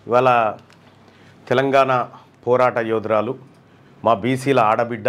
ఇవాళ తెలంగాణ పోరాట యోధురాలు మా బీసీల ఆడబిడ్డ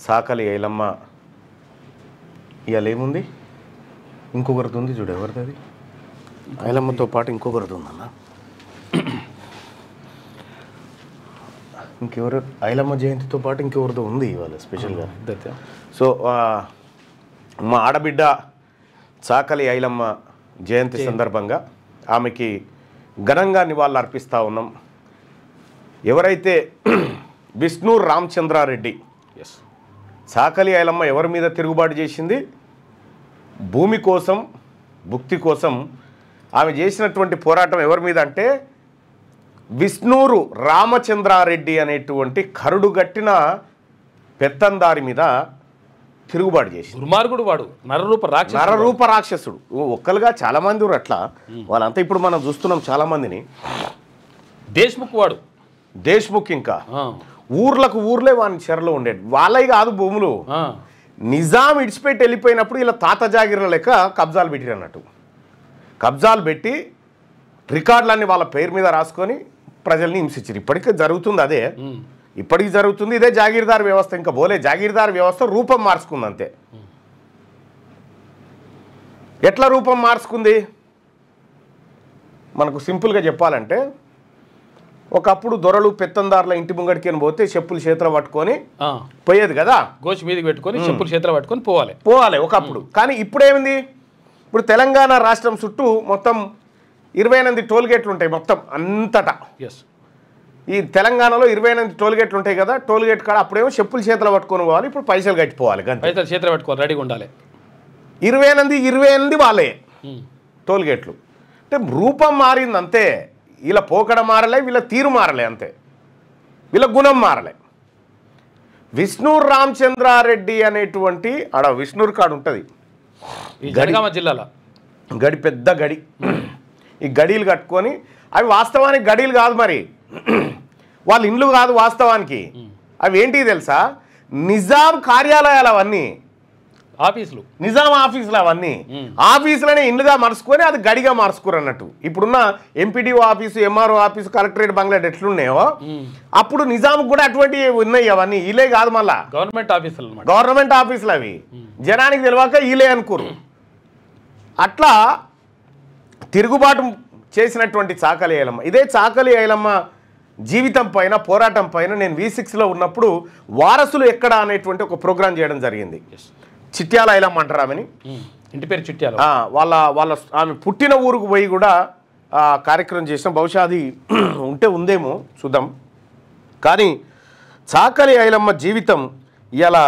సాకలి ఐలమ్మ ఇవాళ ఏముంది, ఇంకొకరిది ఉంది చూడు, ఎవరిది అది? ఐలమ్మతో పాటు ఇంకొకరిది ఉందన్న. ఇంకెవరు? ఐలమ్మ జయంతితో పాటు ఇంకెవరిదో ఉంది ఇవాళ స్పెషల్గా. సో మా ఆడబిడ్డ సాకలి ఐలమ్మ జయంతి సందర్భంగా ఆమెకి ఘనంగా నివాళులు అర్పిస్తూ ఉన్నాం. ఎవరైతే విష్ణూర్ రామచంద్రారెడ్డి, సాకలి ఐలమ్మ ఎవరి మీద తిరుగుబాటు చేసింది? భూమి కోసం, భుక్తి కోసం ఆమె చేసినటువంటి పోరాటం ఎవరి మీద అంటే విష్ణూరు రామచంద్రారెడ్డి అనేటువంటి కరుడుగట్టిన పెత్తందారి మీద తిరుగుబాటు చేసి, దుర్మార్గుడు వాడు, నరరూప రాక్షసుడు. ఒక్కలుగా చాలామంది ఉన్నారు అట్లా, వాళ్ళంతా ఇప్పుడు మనం చూస్తున్నాం చాలామందిని. దేశ్ముఖ్ వాడు, దేశ్ముఖ్ ఇంకా ఊర్లకు ఊర్లే వాని చెరలో ఉండేది. వాళ్ళవి కాదు భూములు, నిజాం ఇడిచిపెట్టి వెళ్ళిపోయినప్పుడు ఇలా తాత జాగిర్ల లెక్క కబ్జాలు పెట్టిరు అన్నట్టు. కబ్జాలు పెట్టి రికార్డులన్నీ వాళ్ళ పేరు మీద రాసుకొని ప్రజల్ని హింసించారు. ఇప్పటికే జరుగుతుంది అదే, ఇప్పటికి జరుగుతుంది ఇదే జాగీర్దార్ వ్యవస్థ. ఇంకా పోలే, జాగీర్దార్ వ్యవస్థ రూపం మార్చుకుంది అంతే. ఎట్లా రూపం మార్చుకుంది మనకు సింపుల్గా చెప్పాలంటే, ఒకప్పుడు దొరలు పెత్తందారుల ఇంటి ముంగడికి పోతే చెప్పులు చేతులు పట్టుకొని పోయేది కదా, గోచి మీదకి పెట్టుకొని చెప్పులు చేతులు పట్టుకొని పోవాలి ఒకప్పుడు. కానీ ఇప్పుడు ఏమింది, ఇప్పుడు తెలంగాణ రాష్ట్రం చుట్టూ మొత్తం 28 టోల్గేట్లు ఉంటాయి మొత్తం అంతటా. ఈ తెలంగాణలో 28 టోల్గేట్లు ఉంటాయి కదా, టోల్గేట్ కాడ అప్పుడేమో చెప్పులు చేతులు పట్టుకొని పోవాలి, ఇప్పుడు పైసలు కట్టిపోవాలి, పైసలు చేతులు పట్టుకోవాలి, రెడీగా ఉండాలి. 28 వాళ్ళే టోల్గేట్లు. అంటే రూపం మారింది అంతే, వీళ్ళ పోకడ మారలే, వీళ్ళ తీరు మారలే అంతే, వీళ్ళ గుణం మారలే. విష్ణూర్ రామచంద్రారెడ్డి అనేటువంటి ఆడ విష్ణూర్ కాడు ఉంటుంది జనగామ జిల్లాలో, గడి పెద్ద గడి. ఈ గడీలు కట్టుకొని, అవి వాస్తవానికి గడీలు కాదు, మరి వాళ్ళ ఇండ్లు కాదు వాస్తవానికి. అవి ఏంటి తెలుసా, నిజాం కార్యాలయాలు అవన్నీ, ఆఫీసులు, నిజాం ఆఫీసులు అవన్నీ. ఆఫీసులనే ఇండ్లుగా మార్చుకొని అది గడిగా మార్చుకోరు అన్నట్టు. ఇప్పుడున్న MPDO office, MRO office, collectorate బంగ్లాట్ ఎట్లున్నాయో అప్పుడు నిజాం కూడా అటువంటివి ఉన్నాయి. అవన్నీ వీలే కాదు, మళ్ళా గవర్నమెంట్ ఆఫీసులు అవి. జనానికి తెలియక వీలే అనుకోరు. అట్లా తిరుగుబాటు చేసినటువంటి సాకలి ఐలమ్మ. ఇదే సాకలి ఐలమ్మ జీవితం పైన, పోరాటం పైన నేను V6లో ఉన్నప్పుడు వారసులు ఎక్కడ అనేటువంటి ఒక ప్రోగ్రాం చేయడం జరిగింది. చిట్యాల ఐలమ్మ అంటారు ఆమెని, ఇంటి పేరు చిట్యాల. వాళ్ళ ఆమె పుట్టిన ఊరుకు పోయి కూడా కార్యక్రమం చేసినాం. బహుశా అది ఉందేమో చూద్దాం. కానీ సాకలి ఐలమ్మ జీవితం ఇలా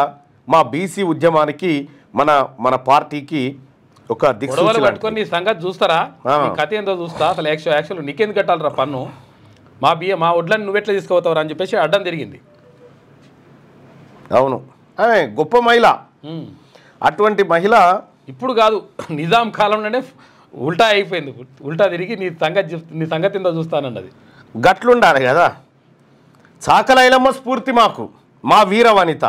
మా బీసీ ఉద్యమానికి, మన పార్టీకి ఒక దిక్సూచి పట్టుకొని నీ సంగతి చూస్తారా, నీ కథ ఏందో చూస్తా. అసలు యాక్చువల్ నీకెందుకు కట్టాలరా పన్ను, మా వడ్లని నువ్వెట్లా తీసుకుపోతావు అని చెప్పేసి అడ్డం తిరిగింది. అవును, ఆమె గొప్ప మహిళ. అటువంటి మహిళ ఇప్పుడు కాదు, నిజాం కాలంలోనే ఉల్టా అయిపోయింది. ఉల్టా తిరిగి నీ సంగతి ఏందో చూస్తానన్నది. గట్లుండాలి కదా. సాకలి ఐలమ్మ స్ఫూర్తి మాకు, మా వీర వనిత.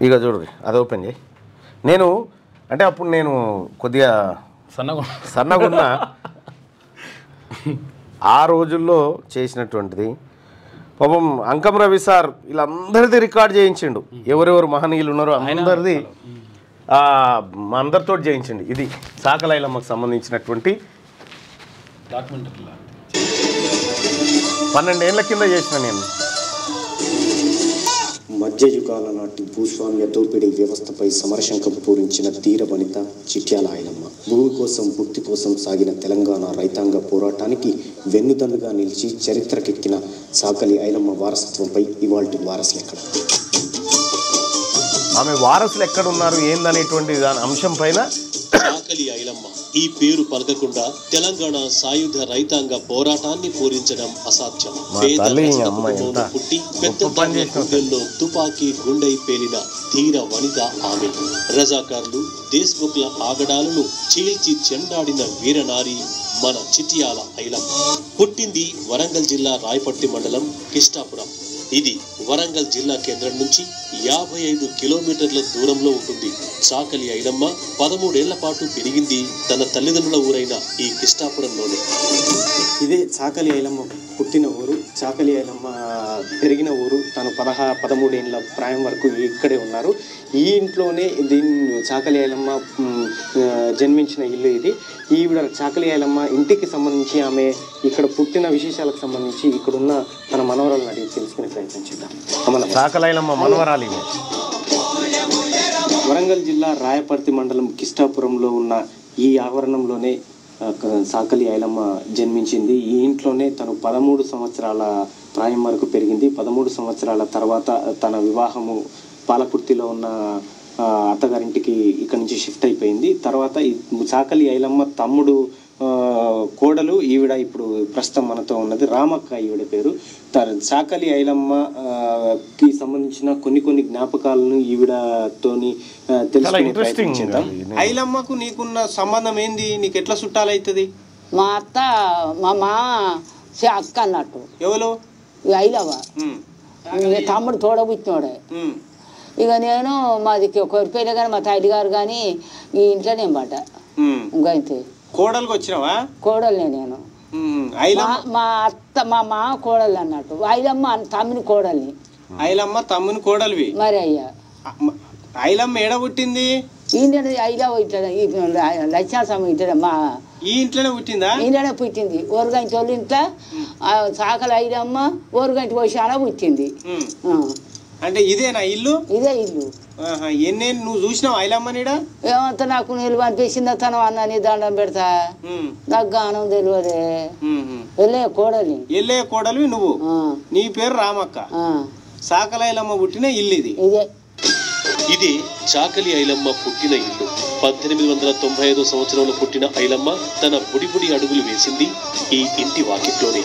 ఇక చూడండి, అది ఓపెన్ చేయి. నేను అంటే అప్పుడు నేను కొద్దిగా సన్నగున్నా, ఆ రోజుల్లో చేసినటువంటిది. పాపం అంకం రవి సార్ వీళ్ళందరిది రికార్డ్ చేయించిండు, ఎవరెవరు మహనీయులు ఉన్నారో అందరిది అందరితో చేయించండి. ఇది సాకలి ఐలమ్మకు సంబంధించినటువంటి 12 ఏళ్ల కింద చేసిన నేను. మధ్యయుగాల నాటి భూస్వామ్య దోపిడీ వ్యవస్థపై సమరశంఖం పూరించిన ధీర వనిత చిట్యాల ఐలమ్మ. భూమి కోసం, భుక్తి కోసం సాగిన తెలంగాణ రైతాంగ పోరాటానికి వెన్నుదన్నుగా నిలిచి చరిత్రకెక్కిన సాకలి ఐలమ్మ వారసత్వంపై ఇవాల్టి వారసులెక్కడ, ఆమె వారసులు ఎక్కడున్నారు ఏందనేటువంటి దాని అంశం పైన సాకలి ఐలమ్మ ఈ పేరు పలకకుండా తెలంగాణ సాయుధ రైతాంగ పోరాటాన్ని పూరించడం అసాధ్యం. పుట్టి పెద్ద గుండెల్లో తుపాకీ గుండెై పేలిన ధీర వనిత ఆమె. రజాకార్లు, దేశ్ముఖ్ల ఆగడాలను చీల్చి చెండాడిన వీరనారి మన చిట్యాల ఐలమ్మ. పుట్టింది వరంగల్ జిల్లా రాయపర్తి మండలం కిష్టాపురం. ఇది వరంగల్ జిల్లా కేంద్రం నుంచి 55 కిలోమీటర్ల దూరంలో ఉంటుంది. చాకలి ఐలమ్మ 13 ఏళ్ల పాటు పెరిగింది తన తల్లిదండ్రుల ఊరైన ఈ కిష్టాపురంలోనే. ఇదే చాకలి ఐలమ్మ పుట్టిన ఊరు, చాకలి ఐలమ్మ పెరిగిన ఊరు. తను 13 ఏళ్ళ ప్రాయం వరకు ఇక్కడే ఉన్నారు. ఈ ఇంట్లోనే చాకలి ఐలమ్మ జన్మించిన ఇల్లు ఇది. ఈవిడ చాకలి ఐలమ్మ ఇంటికి సంబంధించి, ఆమె ఇక్కడ పుట్టిన విశేషాలకు సంబంధించి ఇక్కడున్న తన మనవరాలను అడిగి తెలుసుకునే ప్రయత్నం చేద్దాం. చాకలి ఐలమ్మ మనవరాలు. వరంగల్ జిల్లా రాయపర్తి మండలం కిష్టాపురంలో ఉన్న ఈ ఆవరణంలోనే చాకలి ఐలమ్మ జన్మించింది. ఈ ఇంట్లోనే తను 13 సంవత్సరాల ప్రాయం వరకు పెరిగింది. 13 సంవత్సరాల తర్వాత తన వివాహము పాలకుర్తిలో ఉన్న అత్తగారింటికి ఇక్కడ నుంచి షిఫ్ట్ అయిపోయింది. తర్వాత ఈ చాకలి ఐలమ్మ తమ్ముడు కోడలు ఈవిడ ఇప్పుడు ప్రస్తుతం మనతో ఉన్నది, రామక్క ఈవిడ పేరు. చాకలి ఐలమ్మకి సంబంధించిన కొన్ని జ్ఞాపకాలను ఈవిడతోని తెలుసుకునే ప్రయత్నం చేద్దాం. ఐలమ్మకు నీకున్న సంబంధం ఏంది? నీకు ఎట్లా చుట్టాలవుతుంది? మా అత్త మా మా అక్క అన్నట్టు. ఎవరు? ఐలవ్వ తమ్ముడు తోడబుచ్చినోడే. ఇక నేను మాది కొరిపోయినా కానీ మా తల్లి గారు కానీ ఈ ఇంట్లోనే పడ్డా. ఇంకా అంతే. కోడలుగా వచ్చినావా? కోడలే నేను. మా అత్త మా మామ కోడలు అన్నట్టు. ఐలమ్మ తమ్ముని కోడల్ని. ఐలమ్మ తమ్ముని కోడలివి మరి అయ్యా. ఐలమ్మ ఏడ పుట్టింది? ఈయన ఐలవ్వ ఇట్లా లక్ష్మణ ఇట్లా మా ఈ ఇంట్లోనే పుట్టిందా? ఈయననే పుట్టింది. ఓరుగంటి వాళ్ళు ఇంట్లో చాకలి ఐలమ్మ ఓరుగంటి పోషాన పుట్టింది. అంటే ఇదేనా ఇల్లు? ఇదే ఇల్లు. ఎన్నేళ్ళు నువ్వు చూసినావు ఐలమ్మనిడా? ఏమంతా నాకు నిలువ అనిపించిందా తను అన్న నీ దండం పెడతా, నాకు గానం తెలియదే. వెళ్ళే కోడలి. వెళ్ళే కోడలివి నువ్వు. నీ పేరు రామక్క. చాకలి ఐలమ్మ పుట్టిన ఇల్లు ఇది. ఇదే చాకలి ఐలమ్మ పుట్టిన ఇల్లు. 1895 సంవత్సరంలో పుట్టిన ఐలమ్మ తన బుడి అడుగులు వేసింది ఈ ఇంటి వాకిట్లోనే.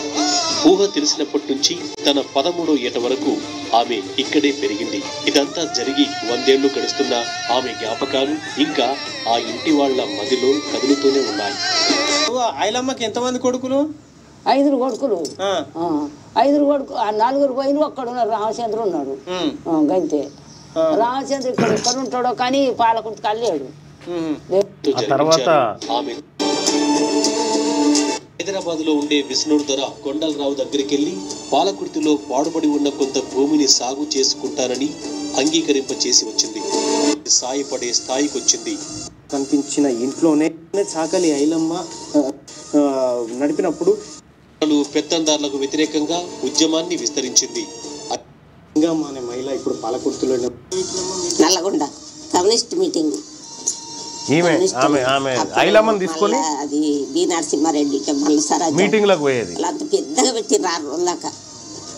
ఊహ తెలిసినప్పటి నుంచి తన 13వ ఏట వరకు ఆమె ఇక్కడే పెరిగింది. ఇదంతా జరిగి 100 ఏళ్లు గడుస్తున్న ఆమె జ్ఞాపకాలు ఇంకా ఆ ఇంటి వాళ్ళ మదిలో కదులుతూనే ఉన్నాయి. ఐలమ్మకి ఎంతమంది కొడుకులు? 5 కొడుకులు. 5 కొడుకు 4 పోయిన ఒక్కడ ఉన్నారు. రామచంద్ర ఉన్నాడు గంతే. రామచంద్ర ఇక్కడ ఉంటాడో కానీ పాలకుంట కళ్ళాడు. తర్వాత ఆమె హైదరాబాద్ లో ఉండే విష్ణుడు ధర కొండలరావు దగ్గరికి వెళ్లి పాలకుర్తిలో పాడుబడి ఉన్న కొంత భూమిని సాగు చేసుకుంటానని అంగీకరింప చేసి వచ్చింది. సాయపడే స్థాయికి వచ్చింది. కనిపించిన ఇంట్లోనే చాకలి ఐలమ్మ నడిపినప్పుడు పెత్తందారులకు వ్యతిరేకంగా ఉద్యమాన్ని విస్తరించింది. మన మహిళ ఇప్పుడు పాలకుర్తిలో నల్లగొండ కమ్యూనిస్ట్ మీటింగ్ ఐలమ్మని తీసుకొని అది బి నరసింహారెడ్డి మీటింగ్ లకు పోయేది. అంత పెద్దగా పెట్టిర్రు 6 రోజులక.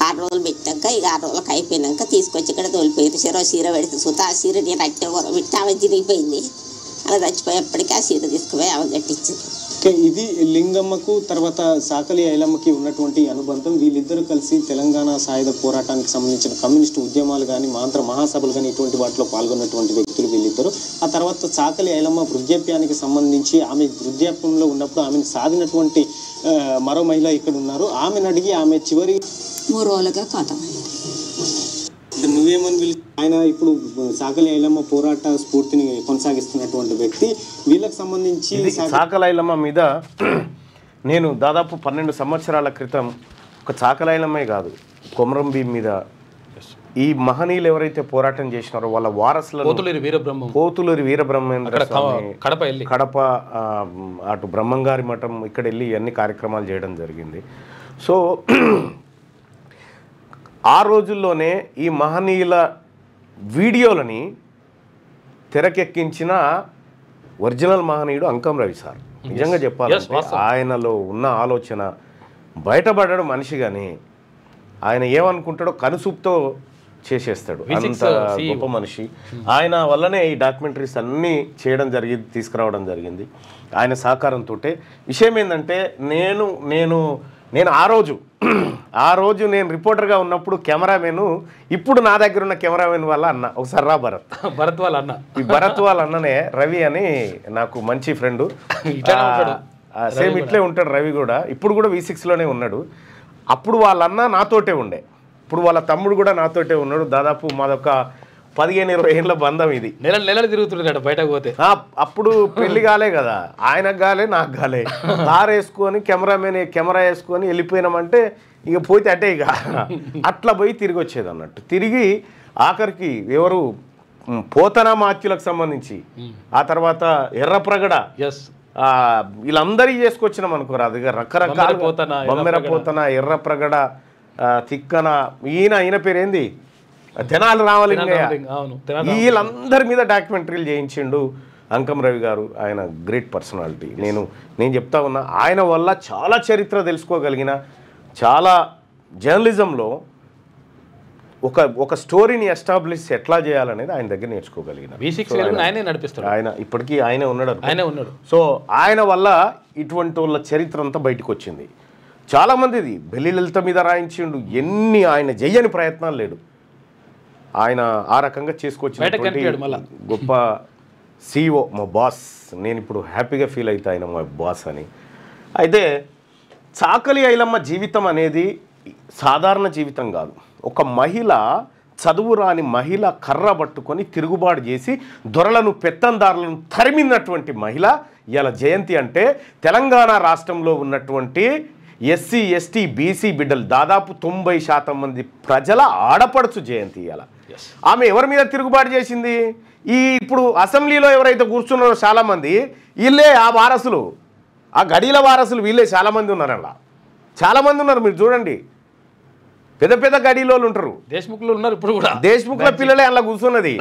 6 రోజులు పెట్టాక ఇక 6 రోజులకు అయిపోయినాక తీసుకొచ్చి ఇక్కడ తోలిపోయారు. చీర పెడితే సుతా ఆ చీర నేను అట్టే పెట్టి ఆమె తిరిగిపోయింది. అలా చచ్చిపోయేప్పటికీ ఆ చీర తీసుకుపోయి ఆమె కట్టించింది. ఇది లింగమ్మకు తర్వాత చాకలి ఐలమ్మకి ఉన్నటువంటి అనుబంధం. వీళ్ళిద్దరూ కలిసి తెలంగాణ సాయుధ పోరాటానికి సంబంధించిన కమ్యూనిస్టు ఉద్యమాలు కానీ మాంత్ర మహాసభలు కానీ ఇటువంటి వాటిలో పాల్గొన్నటువంటి వ్యక్తులు వీళ్ళిద్దరు. ఆ తర్వాత చాకలి ఐలమ్మ వృద్ధాప్యానికి సంబంధించి ఆమె వృద్ధాప్యంలో ఉన్నప్పుడు ఆమెను సాధినటువంటి మరో మహిళ ఇక్కడ ఉన్నారు. ఆమెను అడిగి ఆమె చివరి 3 రోజులుగా కథ. నువ్వేమని ఆయన ఇప్పుడు చాకలి ఐలమ్మ పోరాట స్ఫూర్తిని కొనసాగిస్తున్నటువంటి వ్యక్తి. వీళ్ళకి సంబంధించి చాకలి ఐలమ్మ మీద నేను దాదాపు 12 సంవత్సరాల క్రితం ఒక చాకలి ఐలమ్మే కాదు, కొమరం భీం మీద ఈ మహనీయులు ఎవరైతే పోరాటం చేసినారో వాళ్ళ వారసులను పోతులూరి వీరబ్రహ్మేంద్ర స్వామి కడప అటు బ్రహ్మంగారి మఠం ఇక్కడ వెళ్ళి ఇవన్నీ కార్యక్రమాలు చేయడం జరిగింది. సో ఆ రోజుల్లోనే ఈ మహనీయుల వీడియోలని తెరకెక్కించిన ఒరిజినల్ మహనీయుడు అంకం రవి సార్. నిజంగా చెప్పాలంటే ఆయనలో ఉన్న ఆలోచన బయటపడ్డాడు మనిషి, కానీ ఆయన ఏమనుకుంటాడో కనుసూపుతో చేసేస్తాడు. అంత గొప్ప మనిషి. ఆయన వల్లనే ఈ డాక్యుమెంటరీస్ అన్నీ చేయడం జరిగింది, తీసుకురావడం జరిగింది ఆయన సహకారంతో. విషయం ఏంటంటే నేను ఆ రోజు నేను రిపోర్టర్గా ఉన్నప్పుడు కెమెరామెన్ ఇప్పుడు నా దగ్గర ఉన్న కెమెరామెన్ వాళ్ళ అన్న ఒకసారి రా భరత్ వాళ్ళ అన్న. ఈ భరత్ వాళ్ళ అన్ననే రవి అని నాకు మంచి ఫ్రెండ్. సేమ్ ఇట్లే ఉంటాడు రవి కూడా. ఇప్పుడు కూడా V6లోనే ఉన్నాడు. అప్పుడు వాళ్ళన్న నాతోటే ఉండే. ఇప్పుడు వాళ్ళ తమ్ముడు కూడా నాతోటే ఉన్నాడు. దాదాపు మాదొక 15-20 ఏళ్ళ బంధం ఇది. నెలలు తిరుగుతున్నాడు బయటకు పోతే. అప్పుడు పెళ్లి కాలే కదా, ఆయనకు కాలే నాకు కాలే. కార్ వేసుకొని కెమెరా వేసుకొని వెళ్ళిపోయినామంటే ఇక పోతే అటే ఇక అట్లా పోయి తిరిగి వచ్చేది అన్నట్టు. తిరిగి ఆఖరికి ఎవరు పోతనా మాత్యులకు సంబంధించి, ఆ తర్వాత ఎర్రప్రగడ, వీళ్ళందరికీ చేసుకొచ్చినాం అనుకోరు. అది రకరకాల బొమ్మెర పోతన, ఎర్రప్రగడ, తిక్కన, ఈయన పేరేంది తెనాలి రామలింగయ్య, వీళ్ళందరి మీద డాక్యుమెంటరీలు చేయించిండు అంకం రవి గారు. ఆయన గ్రేట్ పర్సనాలిటీ. నేను చెప్తా ఉన్నా, ఆయన వల్ల చాలా చరిత్ర తెలుసుకోగలిగిన, చాలా జర్నలిజంలో ఒక స్టోరీని ఎస్టాబ్లిష్ ఎట్లా చేయాలనేది ఆయన దగ్గర నేర్చుకోగలిగిన. ఆయన ఇప్పటికీ ఆయనే ఉన్నాడు. సో ఆయన వల్ల ఇటువంటి వాళ్ళ చరిత్ర అంతా బయటకు వచ్చింది. చాలామందిది బెల్లి లలిత మీద రాయించిండు, ఎన్ని ఆయన చెయ్యని ప్రయత్నాలు లేడు. ఆయన ఆ రకంగా చేసుకొచ్చినటువంటి గొప్ప CEO, మా బాస్. నేను ఇప్పుడు హ్యాపీగా ఫీల్ అవుతా ఆయన మా బాస్ అని. అయితే చాకలి ఐలమ్మ జీవితం అనేది సాధారణ జీవితం కాదు. ఒక మహిళ, చదువు రాని మహిళ కర్ర పట్టుకొని తిరుగుబాటు చేసి దొరలను పెత్తందారులను తరిమినటువంటి మహిళ ఇవాళ జయంతి. అంటే తెలంగాణ రాష్ట్రంలో ఉన్నటువంటి SC, ST, BC బిడ్డలు దాదాపు 90% మంది ప్రజల ఆడపడుచు జయంతి ఇవాళ. ఆమె ఎవరి మీద తిరుగుబాటు చేసింది? ఇప్పుడు అసెంబ్లీలో ఎవరైతే కూర్చున్నారో చాలామంది వీళ్ళే ఆ వారసులు, ఆ గడిల వారసులు వీళ్ళే చాలామంది ఉన్నారు. అలా చాలామంది ఉన్నారు. మీరు చూడండి, పెద్ద గడిలో ఉంటారు. దేశ్ముఖ్లో ఉన్నారు. ఇప్పుడు కూడా దేశ్ముఖ్ల పిల్లలే అలా కూర్చున్నది.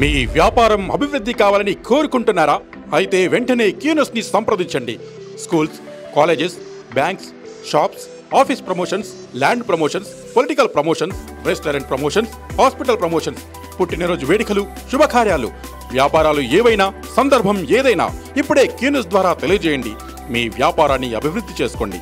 మీ వ్యాపారం అభివృద్ధి కావాలని కోరుకుంటున్నారా? అయితే వెంటనే కీనోస్ని సంప్రదించండి. Schools, colleges, banks, shops, office promotions, land promotions, political promotions, restaurant promotions, hospital promotions, పుట్టినరోజు వేడుకలు, శుభకార్యాలు, వ్యాపారాలు ఏవైనా, సందర్భం ఏదైనా ఇప్పుడే కీనోస్ ద్వారా తెలియజేయండి. మీ వ్యాపారాన్ని అభివృద్ధి చేసుకోండి.